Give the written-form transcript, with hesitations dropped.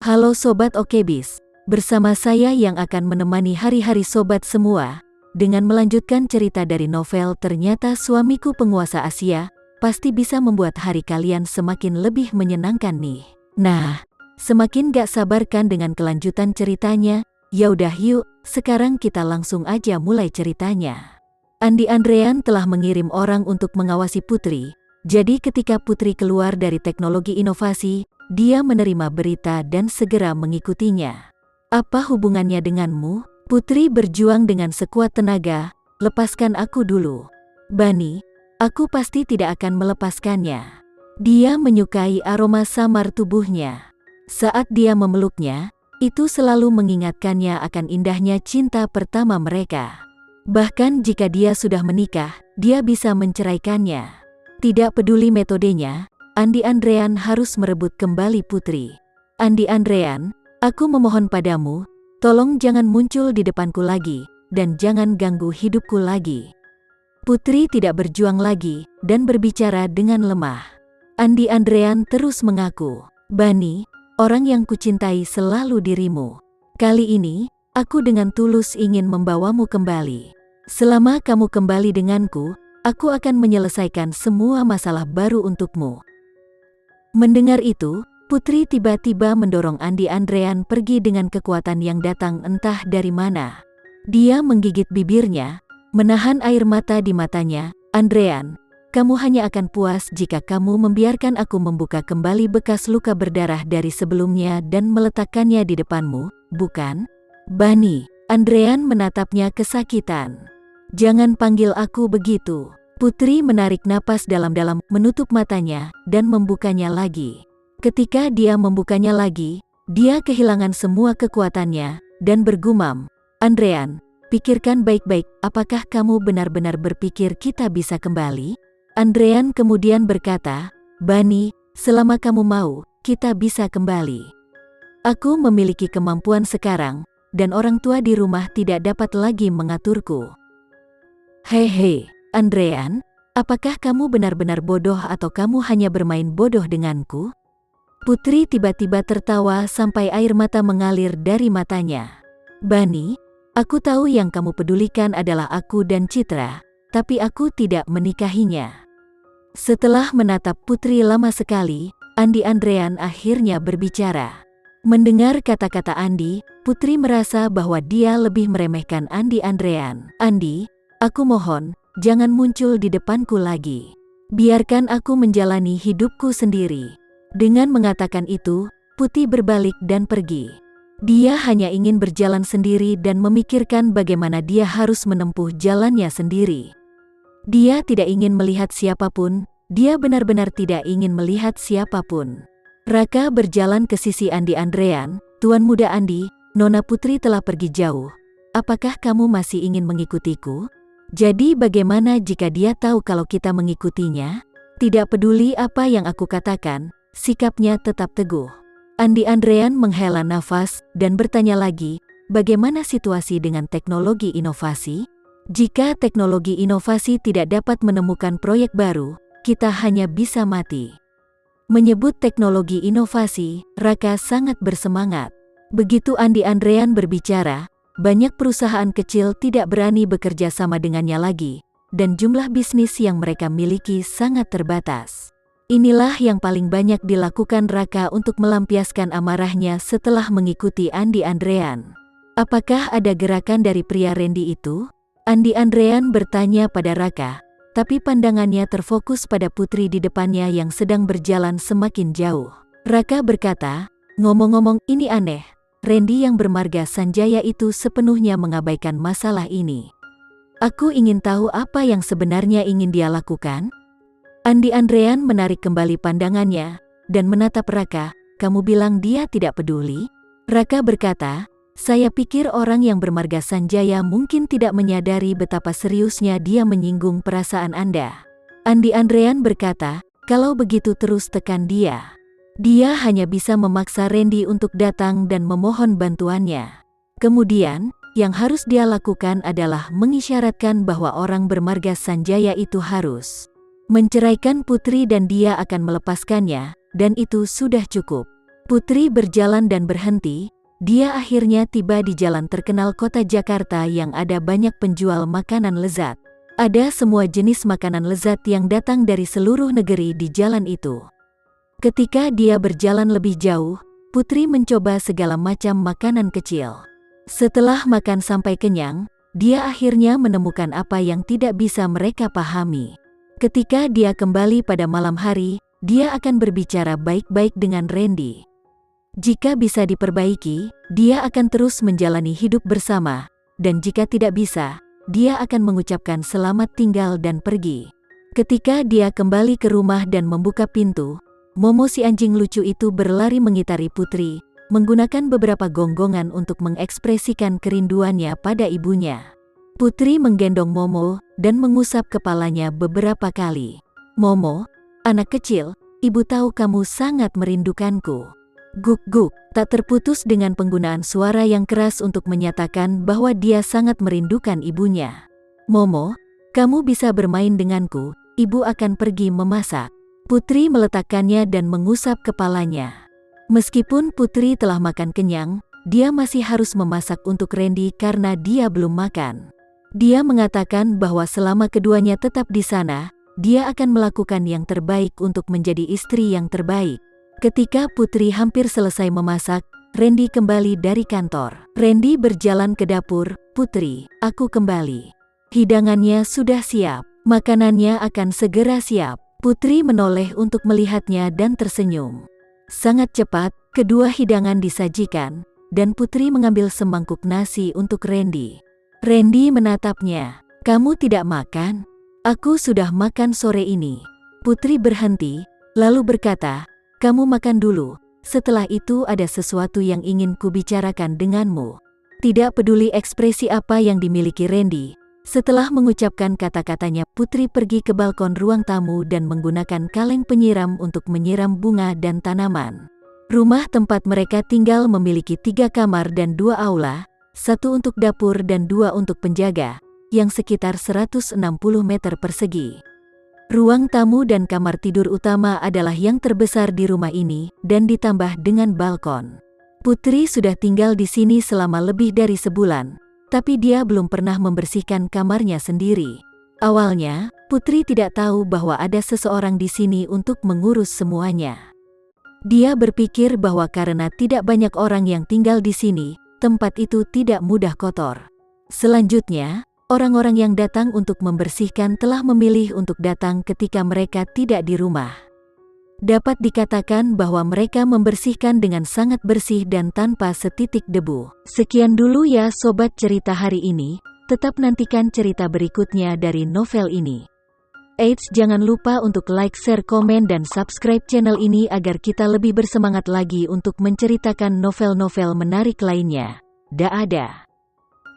Halo Sobat Okebis, bersama saya yang akan menemani hari-hari Sobat semua, dengan melanjutkan cerita dari novel Ternyata Suamiku Penguasa Asia, pasti bisa membuat hari kalian semakin lebih menyenangkan nih. Nah, semakin gak sabar kan dengan kelanjutan ceritanya? Yaudah yuk, sekarang kita langsung aja mulai ceritanya. Andi Andrean telah mengirim orang untuk mengawasi Putri, jadi ketika Putri keluar dari teknologi inovasi, dia menerima berita dan segera mengikutinya. Apa hubungannya denganmu? Putri berjuang dengan sekuat tenaga, lepaskan aku dulu. Bani, aku pasti tidak akan melepaskannya. Dia menyukai aroma samar tubuhnya. Saat dia memeluknya, itu selalu mengingatkannya akan indahnya cinta pertama mereka. Bahkan jika dia sudah menikah, dia bisa menceraikannya. Tidak peduli metodenya, Andi Andrean harus merebut kembali Putri. Andi Andrean, aku memohon padamu, tolong jangan muncul di depanku lagi, dan jangan ganggu hidupku lagi. Putri tidak berjuang lagi, dan berbicara dengan lemah. Andi Andrean terus mengaku, Bani, orang yang kucintai selalu dirimu. Kali ini, aku dengan tulus ingin membawamu kembali. Selama kamu kembali denganku, aku akan menyelesaikan semua masalah baru untukmu. Mendengar itu, Putri tiba-tiba mendorong Andi Andrean pergi dengan kekuatan yang datang entah dari mana. Dia menggigit bibirnya, menahan air mata di matanya. Andrean, kamu hanya akan puas jika kamu membiarkan aku membuka kembali bekas luka berdarah dari sebelumnya dan meletakkannya di depanmu, bukan? Bani, Andrean menatapnya kesakitan. Jangan panggil aku begitu. Putri menarik napas dalam-dalam, menutup matanya, dan membukanya lagi. Ketika dia membukanya lagi, dia kehilangan semua kekuatannya, dan bergumam, Andrean, pikirkan baik-baik, apakah kamu benar-benar berpikir kita bisa kembali? Andrean kemudian berkata, Bani, selama kamu mau, kita bisa kembali. Aku memiliki kemampuan sekarang, dan orang tua di rumah tidak dapat lagi mengaturku. Hehe, Andrean, apakah kamu benar-benar bodoh atau kamu hanya bermain bodoh denganku? Putri tiba-tiba tertawa sampai air mata mengalir dari matanya. Bani, aku tahu yang kamu pedulikan adalah aku dan Citra, tapi aku tidak menikahinya. Setelah menatap Putri lama sekali, Andi Andrean akhirnya berbicara. Mendengar kata-kata Andi, Putri merasa bahwa dia lebih meremehkan Andi Andrean. Andi, aku mohon, jangan muncul di depanku lagi. Biarkan aku menjalani hidupku sendiri. Dengan mengatakan itu, Putri berbalik dan pergi. Dia hanya ingin berjalan sendiri dan memikirkan bagaimana dia harus menempuh jalannya sendiri. Dia tidak ingin melihat siapapun, dia benar-benar tidak ingin melihat siapapun. Raka berjalan ke sisi Andi Andrean, Tuan Muda Andi, Nona Putri telah pergi jauh. Apakah kamu masih ingin mengikutiku? Jadi bagaimana jika dia tahu kalau kita mengikutinya? Tidak peduli apa yang aku katakan, sikapnya tetap teguh. Andi Andrean menghela nafas dan bertanya lagi, bagaimana situasi dengan teknologi inovasi? Jika teknologi inovasi tidak dapat menemukan proyek baru, kita hanya bisa mati. Menyebut teknologi inovasi, Raka sangat bersemangat. Begitu Andi Andrean berbicara, banyak perusahaan kecil tidak berani bekerja sama dengannya lagi, dan jumlah bisnis yang mereka miliki sangat terbatas. Inilah yang paling banyak dilakukan Raka untuk melampiaskan amarahnya setelah mengikuti Andi Andrean. Apakah ada gerakan dari pria Randy itu? Andi Andrean bertanya pada Raka, tapi pandangannya terfokus pada Putri di depannya yang sedang berjalan semakin jauh. Raka berkata, ngomong-ngomong, ini aneh. Randy yang bermarga Sanjaya itu sepenuhnya mengabaikan masalah ini. Aku ingin tahu apa yang sebenarnya ingin dia lakukan. Andi Andrean menarik kembali pandangannya, dan menatap Raka, kamu bilang dia tidak peduli? Raka berkata, saya pikir orang yang bermarga Sanjaya mungkin tidak menyadari betapa seriusnya dia menyinggung perasaan Anda. Andi Andrean berkata, kalau begitu terus tekan dia. Dia hanya bisa memaksa Randy untuk datang dan memohon bantuannya. Kemudian, yang harus dia lakukan adalah mengisyaratkan bahwa orang bermarga Sanjaya itu harus menceraikan Putri dan dia akan melepaskannya, dan itu sudah cukup. Putri berjalan dan berhenti. Dia akhirnya tiba di jalan terkenal kota Jakarta yang ada banyak penjual makanan lezat. Ada semua jenis makanan lezat yang datang dari seluruh negeri di jalan itu. Ketika dia berjalan lebih jauh, Putri mencoba segala macam makanan kecil. Setelah makan sampai kenyang, dia akhirnya menemukan apa yang tidak bisa mereka pahami. Ketika dia kembali pada malam hari, dia akan berbicara baik-baik dengan Randy. Jika bisa diperbaiki, dia akan terus menjalani hidup bersama, dan jika tidak bisa, dia akan mengucapkan selamat tinggal dan pergi. Ketika dia kembali ke rumah dan membuka pintu, Momo si anjing lucu itu berlari mengitari Putri, menggunakan beberapa gonggongan untuk mengekspresikan kerinduannya pada ibunya. Putri menggendong Momo dan mengusap kepalanya beberapa kali. "Momo, anak kecil, ibu tahu kamu sangat merindukanku." Guk-guk, tak terputus dengan penggunaan suara yang keras untuk menyatakan bahwa dia sangat merindukan ibunya. "Momo, kamu bisa bermain denganku, ibu akan pergi memasak." Putri meletakkannya dan mengusap kepalanya. Meskipun Putri telah makan kenyang, dia masih harus memasak untuk Randy karena dia belum makan. Dia mengatakan bahwa selama keduanya tetap di sana, dia akan melakukan yang terbaik untuk menjadi istri yang terbaik. Ketika Putri hampir selesai memasak, Randy kembali dari kantor. Randy berjalan ke dapur. "Putri, aku kembali. Hidangannya sudah siap. Makanannya akan segera siap." Putri menoleh untuk melihatnya dan tersenyum. Sangat cepat, kedua hidangan disajikan, dan Putri mengambil semangkuk nasi untuk Randy. Randy menatapnya. "Kamu tidak makan? Aku sudah makan sore ini." Putri berhenti, lalu berkata, "Kamu makan dulu, setelah itu ada sesuatu yang ingin kubicarakan denganmu." Tidak peduli ekspresi apa yang dimiliki Randy, setelah mengucapkan kata-katanya, Putri pergi ke balkon ruang tamu dan menggunakan kaleng penyiram untuk menyiram bunga dan tanaman. Rumah tempat mereka tinggal memiliki 3 kamar dan 2 aula, 1 untuk dapur dan 2 untuk penjaga, yang sekitar 160 meter persegi. Ruang tamu dan kamar tidur utama adalah yang terbesar di rumah ini, dan ditambah dengan balkon. Putri sudah tinggal di sini selama lebih dari sebulan, tapi dia belum pernah membersihkan kamarnya sendiri. Awalnya, Putri tidak tahu bahwa ada seseorang di sini untuk mengurus semuanya. Dia berpikir bahwa karena tidak banyak orang yang tinggal di sini, tempat itu tidak mudah kotor. Selanjutnya, orang-orang yang datang untuk membersihkan telah memilih untuk datang ketika mereka tidak di rumah. Dapat dikatakan bahwa mereka membersihkan dengan sangat bersih dan tanpa setitik debu. Sekian dulu ya sobat cerita hari ini, tetap nantikan cerita berikutnya dari novel ini. Eits, jangan lupa untuk like, share, komen, dan subscribe channel ini agar kita lebih bersemangat lagi untuk menceritakan novel-novel menarik lainnya. Dah ada.